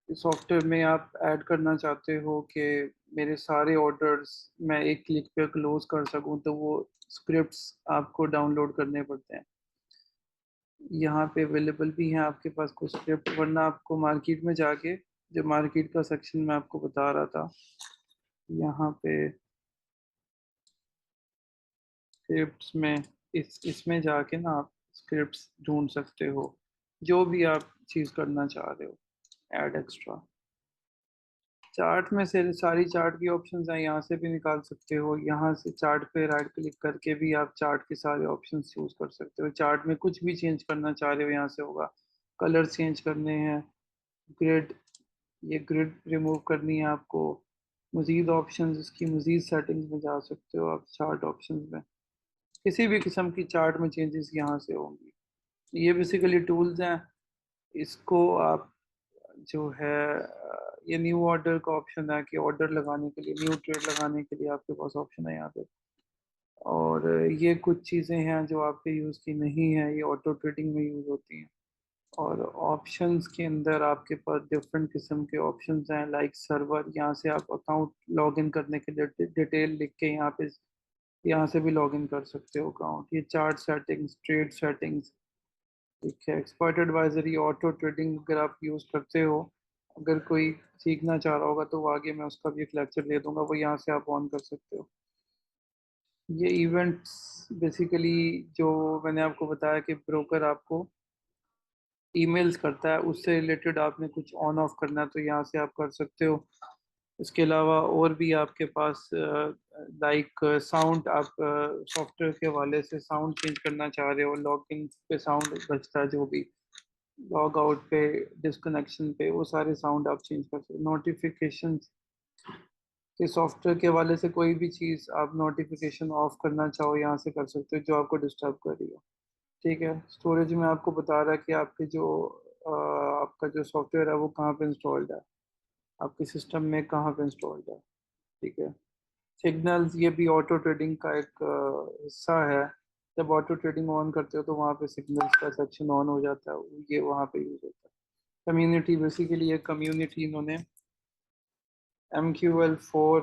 सॉफ्टवेयर में आप ऐड करना चाहते हो कि मेरे सारे ऑर्डर्स मैं एक क्लिक पे क्लोज कर सकूं, तो वो स्क्रिप्ट्स आपको डाउनलोड करने पड़ते हैं। यहाँ पे अवेलेबल भी हैं आपके पास कुछ स्क्रिप्ट, वरना आपको मार्केट में जाके, जो मार्केट का सेक्शन मैं आपको बता रहा था, यहाँ पे स्क्रिप्ट्स में, इसमें जाके ना आप स्क्रिप्ट्स ढूंढ सकते हो, जो भी आप चीज़ करना चाह रहे हो, ऐड एक्स्ट्रा। चार्ट में से सारी चार्ट की ऑप्शंस हैं, यहाँ से भी निकाल सकते हो, यहाँ से चार्ट पे राइट क्लिक करके भी आप चार्ट के सारे ऑप्शंस यूज कर सकते हो। चार्ट में कुछ भी चेंज करना चाह रहे हो यहाँ से होगा, कलर चेंज करने हैं, ग्रिड, ये ग्रिड रिमूव करनी है आपको, मजीद ऑप्शंस, इसकी मजीद सेटिंग्स में जा सकते हो आप चार्ट ऑप्शंस में, किसी भी किस्म की चार्ट में चेंजेस यहाँ से होंगी। ये बेसिकली टूल्स हैं, इसको आप जो है ये न्यू ऑर्डर का ऑप्शन है कि ऑर्डर लगाने के लिए, न्यू ट्रेड लगाने के लिए आपके पास ऑप्शन है यहाँ पे। और ये कुछ चीज़ें हैं जो आपके यूज़ की नहीं है, ये ऑटो ट्रेडिंग में यूज़ होती हैं। और ऑप्शंस के अंदर आपके पास डिफरेंट किस्म के ऑप्शंस हैं, लाइक सर्वर, यहाँ से आप अकाउंट लॉगिन करने के लिए डिटेल लिख के यहाँ पे, यहाँ से भी लॉगिन कर सकते हो अकाउंट। ये चार्ट सेटिंग्स, ट्रेड सेटिंग्स, ठीक है, एक्सपर्ट एडवाइजरी, ऑटो ट्रेडिंग अगर आप यूज़ करते हो, अगर कोई सीखना चाह रहा होगा तो वो आगे मैं उसका भी एक लेक्चर दे दूंगा, वो यहाँ से आप ऑन कर सकते हो। ये इवेंट्स बेसिकली जो मैंने आपको बताया कि ब्रोकर आपको ईमेल्स करता है, उससे रिलेटेड आपने कुछ ऑन ऑफ करना है तो यहाँ से आप कर सकते हो। इसके अलावा और भी आपके पास लाइक साउंड, आप सॉफ्टवेयर के हवाले से साउंड चेंज करना चाह रहे हो, लॉगिन पे साउंड बजता है जो भी, लॉग आउट पे, डिस्कनेक्शन पे, वो सारे साउंड आप चेंज कर सकते हो। नोटिफिकेशन के सॉफ्टवेयर के हवाले से कोई भी चीज़ आप नोटिफिकेशन ऑफ करना चाहो यहाँ से कर सकते हो जो आपको डिस्टर्ब कर रही हो। ठीक है, स्टोरेज में आपको बता रहा है कि आपके जो आपका जो सॉफ्टवेयर है वो कहाँ पे इंस्टॉल्ड है, आपके सिस्टम में कहाँ पे इंस्टॉल्ड है। ठीक है, सिग्नल्स, ये भी ऑटो ट्रेडिंग का एक हिस्सा है। जब ऑटो ट्रेडिंग ऑन करते हो तो वहाँ पे सिग्नल्स का सेक्शन ऑन हो जाता है, ये वहाँ पे यूज होता है। कम्युनिटी, बेसिकली ये कम्युनिटी इन्होंने MQL4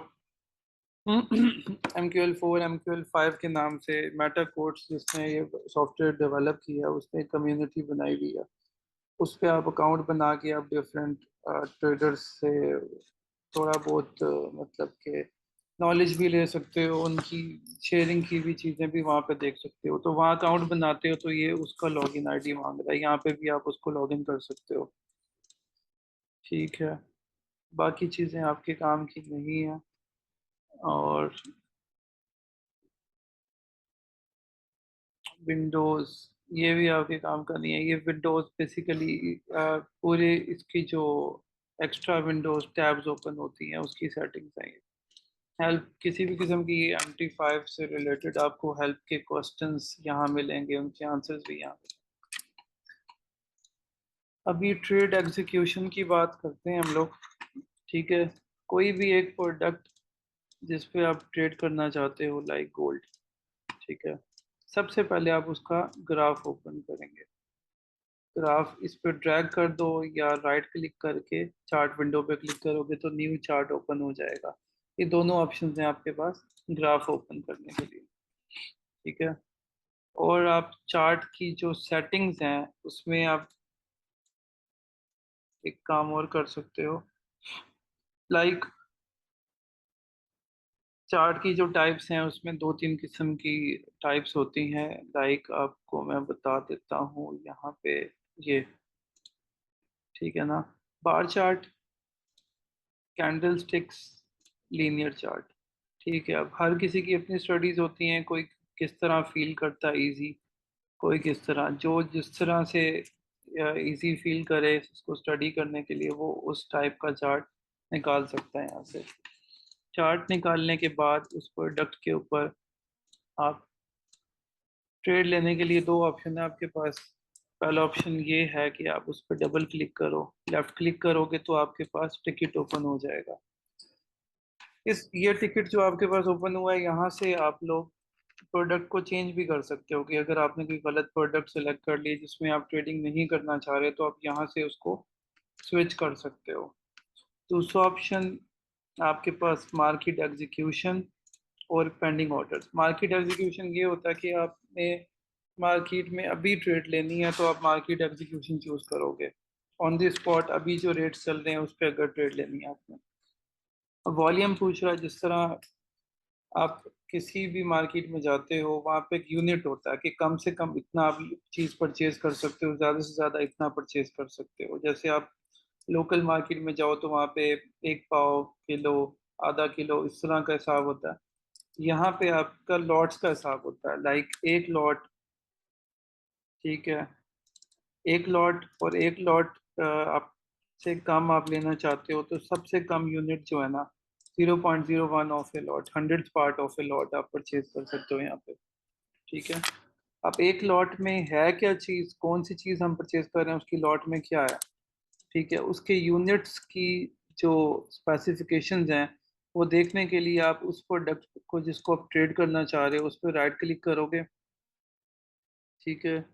MQL4 MQL5 के नाम से, मेटा कोड्स जिसने ये सॉफ्टवेयर डेवलप किया है उसने कम्युनिटी बनाई हुई है, उस पर आप अकाउंट बना के आप डिफरेंट ट्रेडर्स से थोड़ा बहुत मतलब के नॉलेज भी ले सकते हो, उनकी शेयरिंग की भी चीज़ें भी वहाँ पे देख सकते हो। तो वहाँ अकाउंट बनाते हो तो ये उसका लॉगिन आईडी मांग रहा है, यहाँ पे भी आप उसको लॉगिन कर सकते हो। ठीक है, बाकी चीज़ें आपके काम की नहीं है। और विंडोज़, ये भी आपके काम का नहीं है। ये विंडोज़ बेसिकली पूरे इसकी जो एक्स्ट्रा विंडोज़ टैब्स ओपन होती हैं उसकी सेटिंग्स हैं। हेल्प, किसी भी किस्म की MT5 से रिलेटेड आपको हेल्प के क्वेश्चंस यहाँ मिलेंगे, उनके आंसर्स भी यहाँ मिलेंगे। अभी ट्रेड एग्जीक्यूशन की बात करते हैं हम लोग। ठीक है, कोई भी एक प्रोडक्ट जिस पे आप ट्रेड करना चाहते हो, लाइक गोल्ड, ठीक है, सबसे पहले आप उसका ग्राफ ओपन करेंगे। ग्राफ इस पे ड्रैग कर दो या राइट क्लिक करके चार्ट विंडो पे क्लिक करोगे तो न्यू चार्ट ओपन हो जाएगा। ये दोनों ऑप्शन हैं आपके पास ग्राफ ओपन करने के लिए। ठीक है, और आप चार्ट की जो सेटिंग्स हैं उसमें आप एक काम और कर सकते हो, लाइक चार्ट की जो टाइप्स हैं उसमें दो तीन किस्म की टाइप्स होती हैं, लाइक आपको मैं बता देता हूँ यहाँ पे, ये, ठीक है ना, bar chart, candle sticks, linear chart. ठीक है, अब हर किसी की अपनी स्टडीज होती हैं, कोई किस तरह फील करता है इजी, कोई किस तरह, जो जिस तरह से इजी फील करे इसको स्टडी करने के लिए वो उस टाइप का चार्ट निकाल सकता है यहाँ से। चार्ट निकालने के बाद उस प्रोडक्ट के ऊपर आप ट्रेड लेने के लिए दो ऑप्शन है आपके पास। पहला ऑप्शन ये है कि आप उस पर डबल क्लिक करो, लेफ्ट क्लिक करोगे तो आपके पास टिकट ओपन हो जाएगा। इस ये टिकट जो आपके पास ओपन हुआ है, यहाँ से आप लोग प्रोडक्ट को चेंज भी कर सकते हो कि अगर आपने कोई गलत प्रोडक्ट सेलेक्ट कर लिए जिसमें आप ट्रेडिंग नहीं करना चाह रहे तो आप यहाँ से उसको स्विच कर सकते हो। दूसरा ऑप्शन आपके पास मार्केट एग्जीक्यूशन और पेंडिंग ऑर्डर्स। मार्केट एग्जीक्यूशन ये होता है कि आपने मार्केट में अभी ट्रेड लेनी है तो आप मार्केट एग्जीक्यूशन चूज करोगे। ऑन द स्पॉट अभी जो रेट्स चल रहे हैं उस पर अगर ट्रेड लेनी है आपने। अब वॉल्यूम पूछ रहा है, जिस तरह आप किसी भी मार्केट में जाते हो वहाँ पे एक यूनिट होता है कि कम से कम इतना आप चीज़ परचेज कर सकते हो, ज़्यादा से ज़्यादा इतना परचेज कर सकते हो। जैसे आप लोकल मार्केट में जाओ तो वहाँ पे एक पाव, किलो, आधा किलो, इस तरह का हिसाब होता है। यहाँ पे आपका लॉट्स का हिसाब होता है, लाइक एक लॉट, ठीक है, एक लॉट, और एक लॉट आप से कम आप लेना चाहते हो तो सबसे कम यूनिट जो है ना 0.01 of a lot, 100th part of a lot आप परचेज कर सकते हो यहाँ पे। ठीक है। अब एक लॉट में है क्या चीज़, कौन सी चीज़ हम परचेज कर रहे हैं, उसकी लॉट में क्या है, ठीक है, उसके यूनिट्स की जो स्पेसिफिकेशंस हैं वो देखने के लिए आप उस प्रोडक्ट को जिसको आप ट्रेड करना चाह रहे हो उस पर राइट क्लिक करोगे। ठीक है।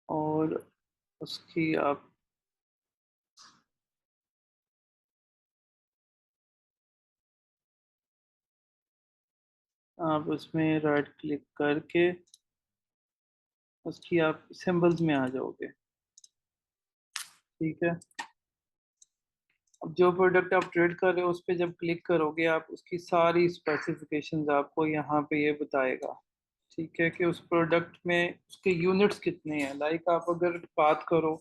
और उसकी आप उसमें राइट क्लिक करके उसकी आप सिंबल्स में आ जाओगे। ठीक है। अब जो प्रोडक्ट आप ट्रेड कर रहे हो उस पर जब क्लिक करोगे आप उसकी सारी स्पेसिफिकेशंस आपको यहाँ पे ये बताएगा। ठीक है, कि उस प्रोडक्ट में उसके यूनिट्स कितने हैं। लाइक आप अगर बात करो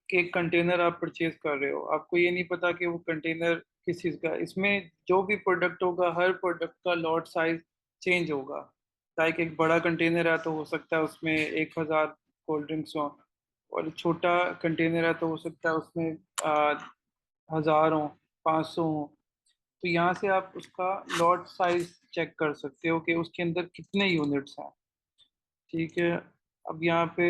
कि एक कंटेनर आप परचेज कर रहे हो, आपको ये नहीं पता कि वो कंटेनर किस चीज़ का है। इसमें जो भी प्रोडक्ट होगा हर प्रोडक्ट का लॉट साइज चेंज होगा। लाइक एक बड़ा कंटेनर है तो हो सकता है उसमें 1,000 कोल्ड ड्रिंक्स हो, और छोटा कंटेनर है तो हो सकता है उसमें 1,000 हो, 500 हो। तो यहाँ से आप उसका लॉट साइज चेक कर सकते हो कि उसके अंदर कितने यूनिट्स हैं। ठीक है। अब यहाँ पे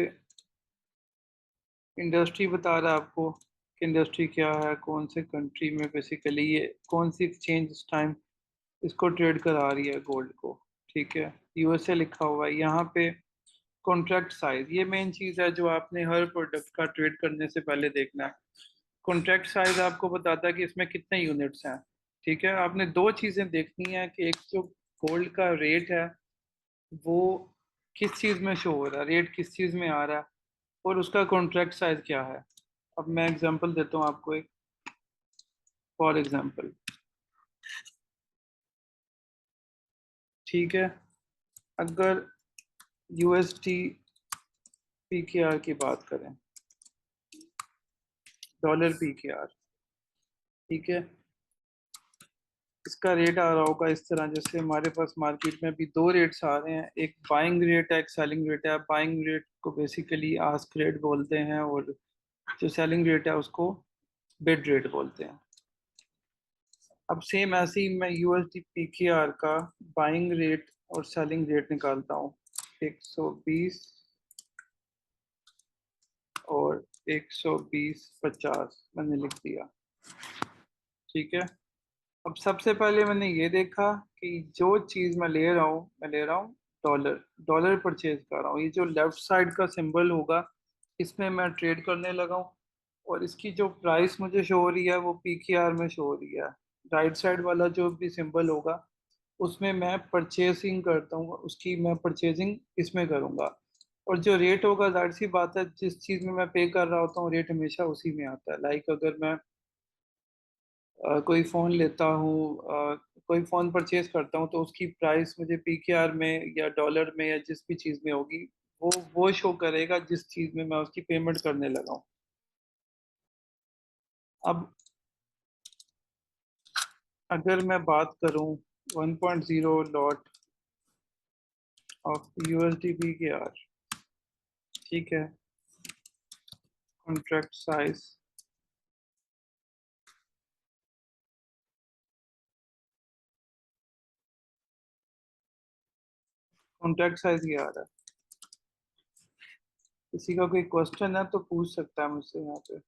इंडस्ट्री बता रहा है आपको कि इंडस्ट्री क्या है, कौन से कंट्री में बेसिकली ये कौन सी एक्सचेंज इस टाइम इसको ट्रेड करा रही है गोल्ड को। ठीक है। यूएसए लिखा हुआ है यहाँ पे। कॉन्ट्रैक्ट साइज, ये मेन चीज़ है जो आपने हर प्रोडक्ट का ट्रेड करने से पहले देखना है। कॉन्ट्रैक्ट साइज आपको बताता है कि इसमें कितने यूनिट्स हैं। ठीक है। आपने दो चीज़ें देखनी है कि एक जो गोल्ड का रेट है वो किस चीज़ में शो हो रहा है, रेट किस चीज़ में आ रहा है, और उसका कॉन्ट्रैक्ट साइज क्या है। अब मैं एग्जांपल देता हूँ आपको एक। फॉर एग्जांपल, ठीक है, अगर यूएसटी पीकेआर की बात करें, डॉलर पीकेआर, ठीक है, इसका रेट आ रहा होगा इस तरह, जैसे हमारे पास मार्केट में अभी दो रेट्स आ रहे हैं, एक बाइंग रेट है, एक सेलिंग रेट है। बाइंग रेट को बेसिकली आस्क रेट बोलते हैं, और जो सेलिंग रेट है उसको बिड रेट बोलते हैं। अब सेम ऐसे ही मैं यूएसडी पीकेआर का बाइंग रेट और सेलिंग रेट निकालता हूँ। 120 और 120.50 मैंने लिख दिया। ठीक है। अब सबसे पहले मैंने ये देखा कि जो चीज़ मैं ले रहा हूँ डॉलर, डॉलर परचेज कर रहा हूँ। ये जो लेफ्ट साइड का सिंबल होगा इसमें मैं ट्रेड करने लगा हूँ, और इसकी जो प्राइस मुझे शो हो रही है वो पीकेआर में शो हो रही है। राइट साइड वाला जो भी सिंबल होगा उसमें मैं परचेसिंग करता हूँ, उसकी मैं परचेजिंग इसमें करूँगा। और जो रेट होगा जाहिर सी बात है जिस चीज़ में मैं पे कर रहा होता हूँ रेट हमेशा उसी में आता है। लाइक अगर मैं कोई फ़ोन लेता हूँ, कोई फ़ोन परचेज करता हूँ तो उसकी प्राइस मुझे पीकेआर में या डॉलर में या जिस भी चीज़ में होगी वो शो करेगा जिस चीज़ में मैं उसकी पेमेंट करने लगा हूँ। अब अगर मैं बात करूँ 1.0 लॉट ऑफ यूएसडी पीकेआर, ठीक है, कॉन्ट्रैक्ट साइज, कॉन्ट्रैक्ट साइज ये आ रहा है। किसी का कोई क्वेश्चन है तो पूछ सकता है मुझसे यहाँ पे,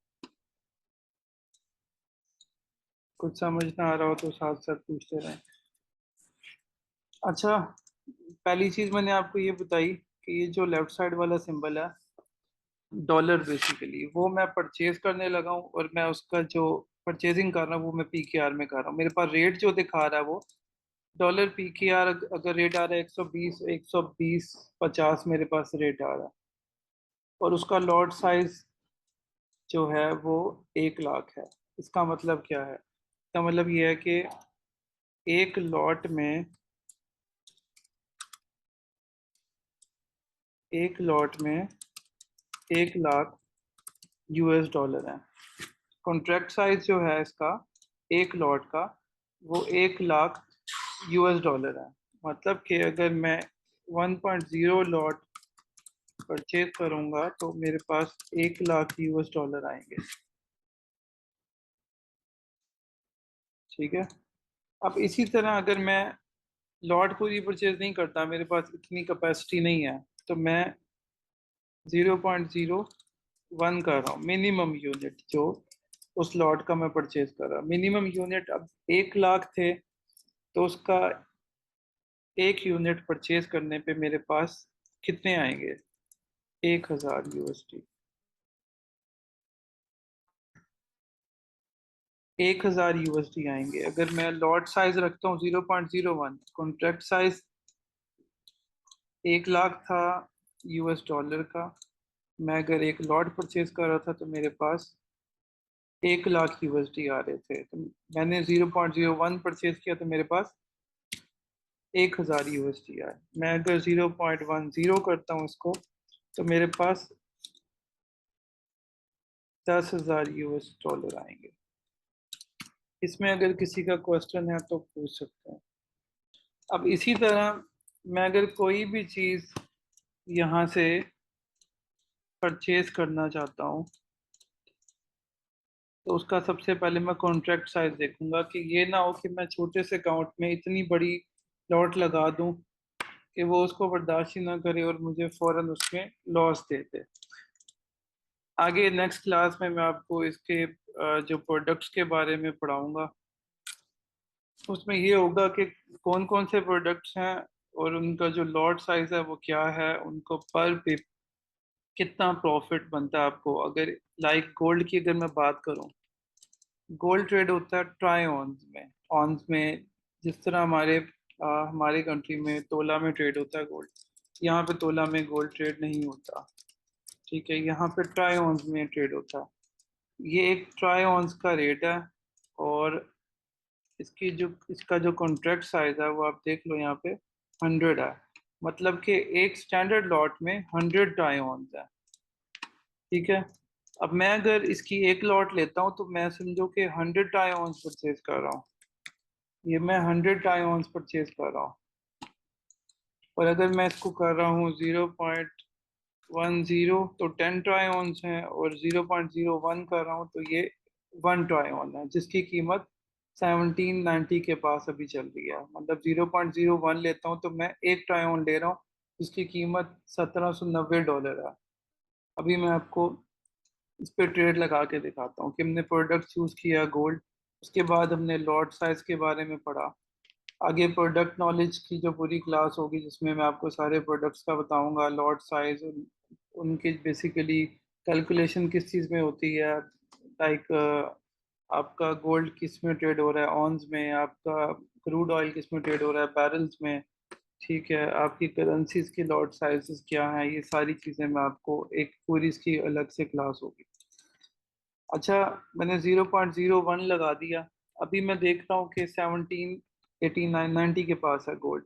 कुछ समझ ना आ रहा हो तो साथ साथ पूछते रहें। अच्छा, पहली चीज मैंने आपको ये बताई कि ये जो लेफ्ट साइड वाला सिंबल है डॉलर, बेसिकली वो मैं परचेज करने लगा हूँ, और मैं उसका जो परचेजिंग कर रहा हूँ वो मैं पीकेआर में कर रहा हूँ। मेरे पास रेट जो दिखा रहा है वो डॉलर पीकेआर, अगर रेट आ रहा है 120, 120.50 मेरे पास रेट आ रहा है। और उसका लॉट साइज जो है वो 1 लाख है। इसका मतलब क्या है? इसका मतलब ये है कि एक लॉट में 1 लाख US डॉलर है। कॉन्ट्रैक्ट साइज जो है इसका एक लॉट का वो 1 लाख US डॉलर है। मतलब कि अगर मैं 1.0 लॉट परचेज करूंगा तो मेरे पास 1 लाख US डॉलर आएंगे। ठीक है। अब इसी तरह अगर मैं लॉट पूरी परचेज नहीं करता, मेरे पास इतनी कैपेसिटी नहीं है, तो मैं 0.01 कर रहा हूँ मिनिमम यूनिट जो उस लॉट का मैं परचेज कर रहा हूँ। मिनिमम यूनिट अब 1 लाख थे, तो उसका 1 यूनिट परचेज करने पे मेरे पास कितने आएंगे? 1000 USD। 1000 USD आएंगे। अगर मैं लॉट साइज रखता हूँ 0.01, कॉन्ट्रैक्ट साइज 1 लाख था US डॉलर का, मैं अगर एक लॉट परचेज कर रहा था तो मेरे पास 1 लाख USD आ रहे थे। तो मैंने 0.01 परचेज किया तो मेरे पास 1000 USD आए। मैं अगर 0.10 करता हूँ इसको तो मेरे पास 10,000 US डॉलर आएंगे। इसमें अगर किसी का क्वेश्चन है तो पूछ सकते हैं। अब इसी तरह मैं अगर कोई भी चीज़ यहाँ से परचेज करना चाहता हूँ तो उसका सबसे पहले मैं कॉन्ट्रैक्ट साइज देखूंगा कि ये ना हो कि मैं छोटे से अकाउंट में इतनी बड़ी लॉट लगा दूं कि वो उसको बर्दाश्त ही ना करे और मुझे फौरन उसमें लॉस दे दे। आगे नेक्स्ट क्लास में मैं आपको इसके जो प्रोडक्ट्स के बारे में पढ़ाऊंगा। उसमें ये होगा कि कौन कौन से प्रोडक्ट्स हैं और उनका जो लॉट साइज है वो क्या है, उनको पर पिप कितना प्रॉफिट बनता है आपको। अगर लाइक गोल्ड की अगर मैं बात करूं, गोल्ड ट्रेड होता है ट्राई ऑन्स में। ऑन्स में जिस तरह हमारे कंट्री में तोला में ट्रेड होता है गोल्ड, यहाँ पे तोला में गोल्ड ट्रेड नहीं होता। ठीक है, यहाँ पे ट्राई ऑन्स में ट्रेड होता है। ये एक ट्राई ऑन्स का रेट है और इसका जो कॉन्ट्रैक्ट साइज है वो आप देख लो यहाँ पे 100 है। मतलब कि एक स्टैंडर्ड लॉट में 100 ट्राई ऑन्स है। ठीक है। अब मैं अगर इसकी एक लॉट लेता हूँ तो मैं समझो कि 100 ट्राई ऑन्स परचेज कर रहा हूँ। ये मैं 100 आयोन्स परचेज कर रहा हूँ। और अगर मैं इसको कर रहा हूँ 0.10 तो 10 ट्रायोन्स हैं, और 0.01 कर रहा हूँ तो ये 1 ट्रायोन है जिसकी कीमत 1790 के पास अभी चल रही है। मतलब 0.01 लेता हूँ तो मैं एक ट्रायोन ले रहा हूँ जिसकी कीमत $1790 है। अभी मैं आपको इस पे ट्रेड लगा के दिखाता हूँ कि हमने प्रोडक्ट चूज किया गोल्ड, उसके बाद हमने लॉट साइज के बारे में पढ़ा। आगे प्रोडक्ट नॉलेज की जो पूरी क्लास होगी जिसमें मैं आपको सारे प्रोडक्ट्स का बताऊंगा, लॉट साइज, उनके बेसिकली कैलकुलेशन किस चीज़ में होती है। लाइक आपका गोल्ड किस में ट्रेड हो रहा है, ऑन्स में, आपका क्रूड ऑयल किस में ट्रेड हो रहा है, बैरल्स में। ठीक है, आपकी करेंसीज के लॉट साइजेस क्या हैं, ये सारी चीज़ें मैं आपको एक पूरी इसकी अलग से क्लास होगी। अच्छा, मैंने 0.01 लगा दिया। अभी मैं देख रहा हूँ कि 1789 के पास है गोल्ड।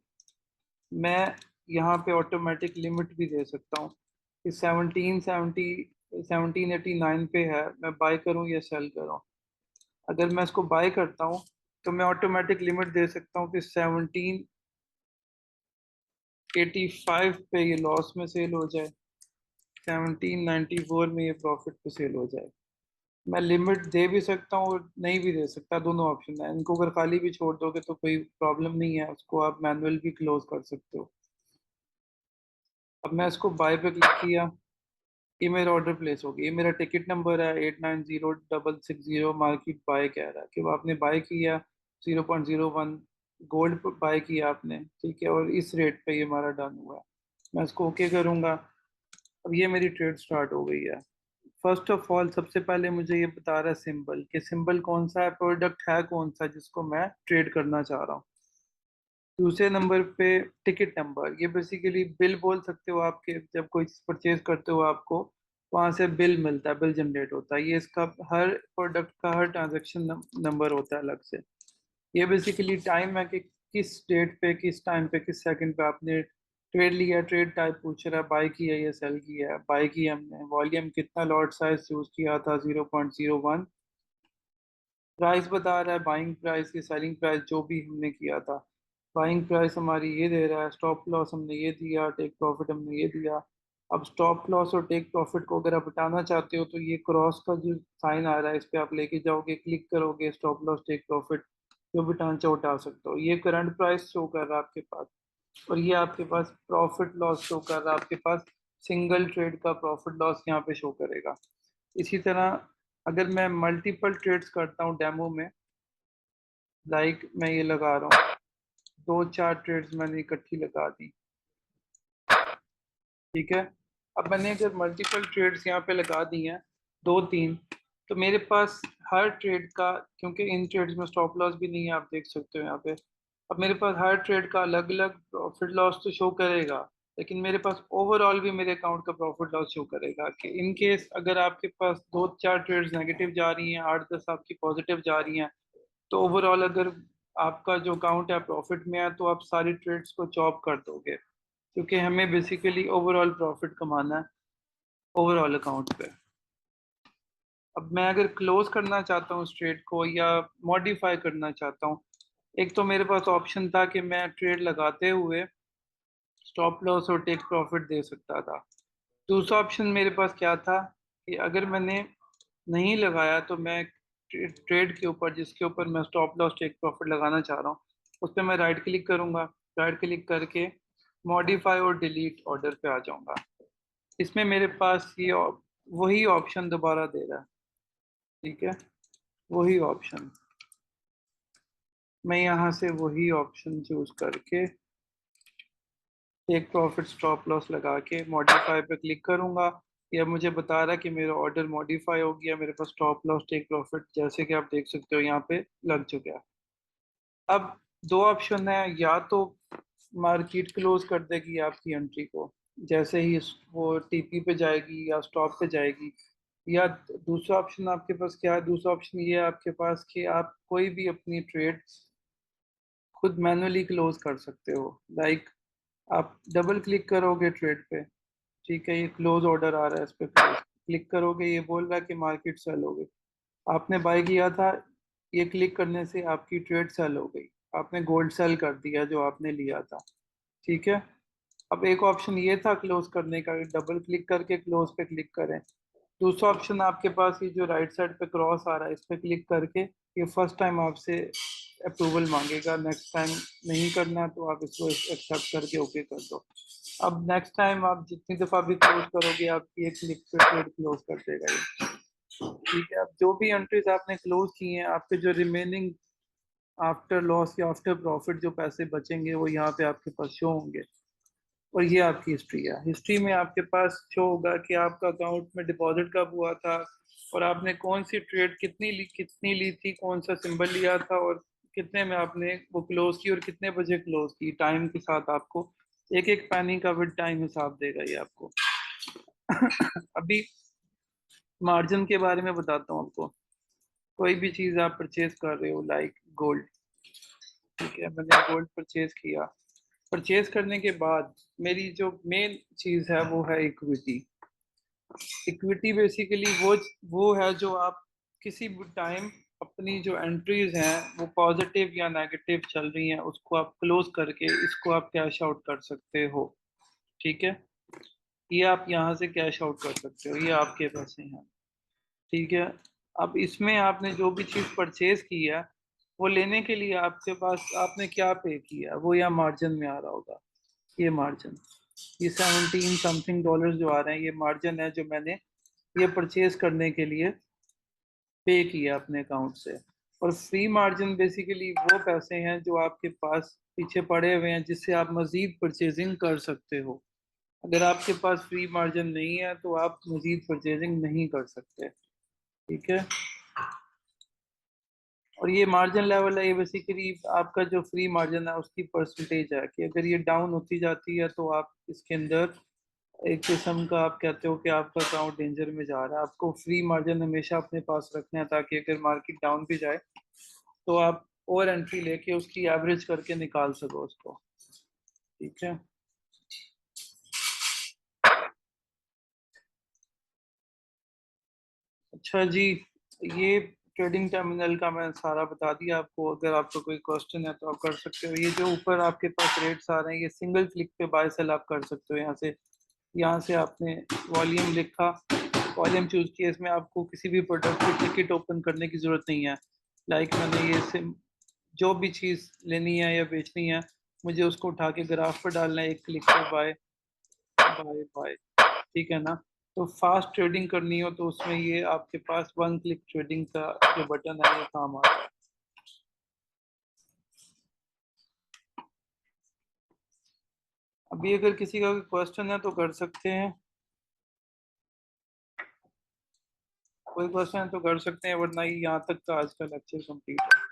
मैं यहाँ पे ऑटोमेटिक लिमिट भी दे सकता हूँ कि 1789 पे है, मैं बाय करूँ या सेल करूँ। अगर मैं इसको बाय करता हूँ तो मैं ऑटोमेटिक लिमिट दे सकता हूँ कि 1785 पे ये लॉस में सेल हो जाए, 1794 में ये प्रॉफिट पे सेल हो जाए। मैं लिमिट दे भी सकता हूँ और नहीं भी दे सकता, दोनों ऑप्शन है। इनको अगर खाली भी छोड़ दोगे तो कोई प्रॉब्लम नहीं है, उसको आप मैनुअल भी क्लोज कर सकते हो। अब मैं इसको बाय पे क्लिक किया, ये मेरा ऑर्डर प्लेस हो गया। ये मेरा टिकट नंबर है 890660, मार्केट बाय कह रहा है कि वो आपने बाय किया 0.01 गोल्ड बाय किया आपने। ठीक है, और इस रेट पे ये हमारा डन हुआ है। मैं इसको ओके करूँगा। अब ये मेरी ट्रेड स्टार्ट हो गई है। फर्स्ट ऑफ ऑल सबसे पहले मुझे ये बता रहा है सिंबल, कि सिंबल कौन सा है, प्रोडक्ट है कौन सा जिसको मैं ट्रेड करना चाह रहा हूँ। दूसरे नंबर पे टिकट नंबर, ये बेसिकली बिल बोल सकते हो आपके, जब कोई चीज परचेज करते हो आपको वहां से बिल मिलता है, बिल जनरेट होता है। ये इसका हर प्रोडक्ट का हर ट्रांजैक्शन नंबर होता है अलग से। ये बेसिकली टाइम है कि किस डेट पे, किस टाइम पे, किस सेकंड पे आपने ट्रेड लिया। ट्रेड टाइप पूछ रहा है, बाई की है या सेल की है। बाई की हमने, वॉल्यूम कितना, लॉट साइज यूज किया था 0.01, प्राइस बता रहा है बाइंग प्राइस की, सेलिंग प्राइस जो भी हमने किया था। बाइंग प्राइस हमारी ये दे रहा है, स्टॉप लॉस हमने ये दिया, टेक प्रॉफिट हमने ये दिया। अब स्टॉप लॉस और टेक प्रॉफिट को अगर आप हटाना चाहते हो तो ये क्रॉस का जो साइन आ रहा है इस पे आप लेके जाओगे, क्लिक करोगे, स्टॉप लॉस टेक प्रॉफिट जो भी टांचा उठा सकते हो। ये करंट प्राइस शो कर रहा है आपके पास, और ये आपके पास प्रॉफिट लॉस शो कर रहा है आपके पास। सिंगल ट्रेड का प्रॉफिट लॉस यहाँ पे शो करेगा। इसी तरह अगर मैं मल्टीपल ट्रेड्स करता हूँ डेमो में, लाइक मैं ये लगा रहा हूँ, दो चार ट्रेड्स मैंने इकट्ठी लगा दी, ठीक है। अब मैंने अगर मल्टीपल ट्रेड्स यहाँ पे लगा दी हैं, दो तीन, तो मेरे पास हर ट्रेड का, क्योंकि इन ट्रेड्स में स्टॉप लॉस भी नहीं है आप देख सकते हो यहाँ पे, अब मेरे पास हर ट्रेड का अलग अलग प्रॉफिट लॉस तो शो करेगा, लेकिन मेरे पास ओवरऑल भी मेरे अकाउंट का प्रॉफिट लॉस शो करेगा। कि इन केस अगर आपके पास दो चार ट्रेड्स नेगेटिव जा रही हैं, 8-10 आपकी पॉजिटिव जा रही हैं, तो ओवरऑल अगर आपका जो अकाउंट है प्रॉफिट में है, तो आप सारी ट्रेड्स को चॉप कर दोगे, क्योंकि हमें बेसिकली ओवरऑल प्रॉफिट कमाना है ओवरऑल अकाउंट पे। अब मैं अगर क्लोज करना चाहता हूँ उस ट्रेड को या मॉडिफाई करना चाहता हूँ, एक तो मेरे पास ऑप्शन था कि मैं ट्रेड लगाते हुए स्टॉप लॉस और टेक प्रॉफिट दे सकता था। दूसरा ऑप्शन मेरे पास क्या था कि अगर मैंने नहीं लगाया तो मैं ट्रेड के ऊपर, जिसके ऊपर मैं स्टॉप लॉस टेक प्रॉफिट लगाना चाह रहा हूँ, उस पर मैं राइट क्लिक करूंगा। राइट क्लिक करके मॉडिफाई और डिलीट ऑर्डर पे आ जाऊंगा। इसमें मेरे पास ये वही ऑप्शन दोबारा दे रहा है, ठीक है, वही ऑप्शन। मैं यहाँ से वही ऑप्शन चूज करके टेक प्रॉफिट स्टॉप लॉस लगा के मॉडिफाई पे क्लिक करूंगा। यह मुझे बता रहा है कि मेरा ऑर्डर मॉडिफाई हो गया, मेरे पास स्टॉप लॉस टेक प्रॉफिट जैसे कि आप देख सकते हो यहाँ पे लग चुका है। अब दो ऑप्शन है, या तो मार्केट क्लोज कर देगी आपकी एंट्री को जैसे ही वो टीपी पे जाएगी या स्टॉप पे जाएगी, या दूसरा ऑप्शन आपके पास क्या है, दूसरा ऑप्शन ये है आपके पास कि आप कोई भी अपनी ट्रेड खुद मैनुअली क्लोज कर सकते हो। लाइक आप डबल क्लिक करोगे ट्रेड पे, ठीक है, ये क्लोज ऑर्डर आ रहा है, इस पे क्लिक करोगे, ये बोल रहा है कि मार्केट सेल हो गई। आपने बाय किया था, ये क्लिक करने से आपकी ट्रेड सेल हो गई, आपने गोल्ड सेल कर दिया जो आपने लिया था, ठीक है। अब एक ऑप्शन ये था क्लोज करने का, डबल क्लिक करके क्लोज पे क्लिक करें। दूसरा ऑप्शन आपके पास ये जो राइट साइड पे क्रॉस आ रहा है, इस पे क्लिक करके ये फर्स्ट टाइम आपसे अप्रूवल मांगेगा, नेक्स्ट टाइम नहीं करना तो आप इसको एक्सेप्ट करके ओके कर दो। अब नेक्स्ट टाइम आप जितनी दफा भी क्लोज करोगे आपकी एक क्लिक पे ट्रेड क्लोज कर देगा ये, ठीक है। अब जो भी एंट्रीज आपने क्लोज की हैं, आपके जो रिमेनिंग आफ्टर लॉस या आफ्टर प्रॉफिट जो पैसे बचेंगे वो यहाँ पे आपके पास शो होंगे। और ये आपकी हिस्ट्री है। हिस्ट्री में आपके पास शो होगा कि आपका अकाउंट में डिपॉजिट कब हुआ था, और आपने कौन सी ट्रेड कितनी ली थी, कौन सा सिंबल लिया था, और कितने में आपने वो क्लोज की और कितने बजे क्लोज की, टाइम के साथ आपको एक एक पैनी का विद टाइम हिसाब देगा ये आपको। अभी मार्जिन के बारे में बताता हूँ आपको। कोई भी चीज़ आप परचेज कर रहे हो, लाइक गोल्ड, ठीक है, मैंने गोल्ड परचेज किया। परचेज करने के बाद मेरी जो मेन चीज़ है वो है इक्विटी। इक्विटी बेसिकली वो है जो आप किसी भी टाइम अपनी जो एंट्रीज हैं वो पॉजिटिव या नेगेटिव चल रही हैं, उसको आप क्लोज करके इसको आप कैश आउट कर सकते हो, ठीक है। ये आप यहाँ से कैश आउट कर सकते हो, ये आपके पैसे हैं, ठीक है। अब इसमें आपने जो भी चीज़ परचेज की है वो लेने के लिए आपके पास आपने क्या पे किया वो यहाँ मार्जिन में आ रहा होगा। ये मार्जिन, ये 17 समथिंग डॉलर्स जो आ रहे हैं, ये मार्जिन है जो मैंने ये परचेज करने के लिए पे किया अपने अकाउंट से। और फ्री मार्जिन बेसिकली वो पैसे हैं जो आपके पास पीछे पड़े हुए हैं जिससे आप मजीद परचेजिंग कर सकते हो। अगर आपके पास फ्री मार्जिन नहीं है तो आप मजीद परचेजिंग नहीं कर सकते, ठीक है। और ये मार्जिन लेवल है, ये बेसिकली आपका जो फ्री मार्जिन है उसकी परसेंटेज है कि अगर ये डाउन होती जाती है तो आप इसके अंदर एक किस्म का आप कहते हो कि आपका अकाउंट डेंजर में जा रहा है। आपको फ्री मार्जिन हमेशा अपने पास रखना है, ताकि अगर मार्केट डाउन भी जाए तो आप और एंट्री लेके उसकी एवरेज करके निकाल सको उसको। ठीक है। अच्छा जी, ये ट्रेडिंग टर्मिनल का मैं सारा बता दिया आपको। अगर आपको कोई क्वेश्चन है तो आप कर सकते हो। ये जो ऊपर आपके पास रेट्स आ रहे हैं, ये सिंगल क्लिक पे बाय सेल आप कर सकते हो। यहाँ से आपने वॉल्यूम लिखा, वॉल्यूम चूज किया। इसमें आपको किसी भी प्रोडक्ट की टिकट ओपन करने की जरूरत नहीं है। लाइक मैंने ये सिम जो भी चीज़ लेनी है या बेचनी है, मुझे उसको उठा के ग्राफ पर डालना है, एक क्लिक पे बाय बाय बाय। ठीक है ना। तो फास्ट ट्रेडिंग करनी हो तो उसमें ये आपके पास वन क्लिक ट्रेडिंग का जो बटन है ये काम आता है। अभी अगर किसी का क्वेश्चन है तो कर सकते हैं, कोई क्वेश्चन है तो कर सकते हैं, वरना ये यहाँ तक का आज का लेक्चर कंप्लीट है।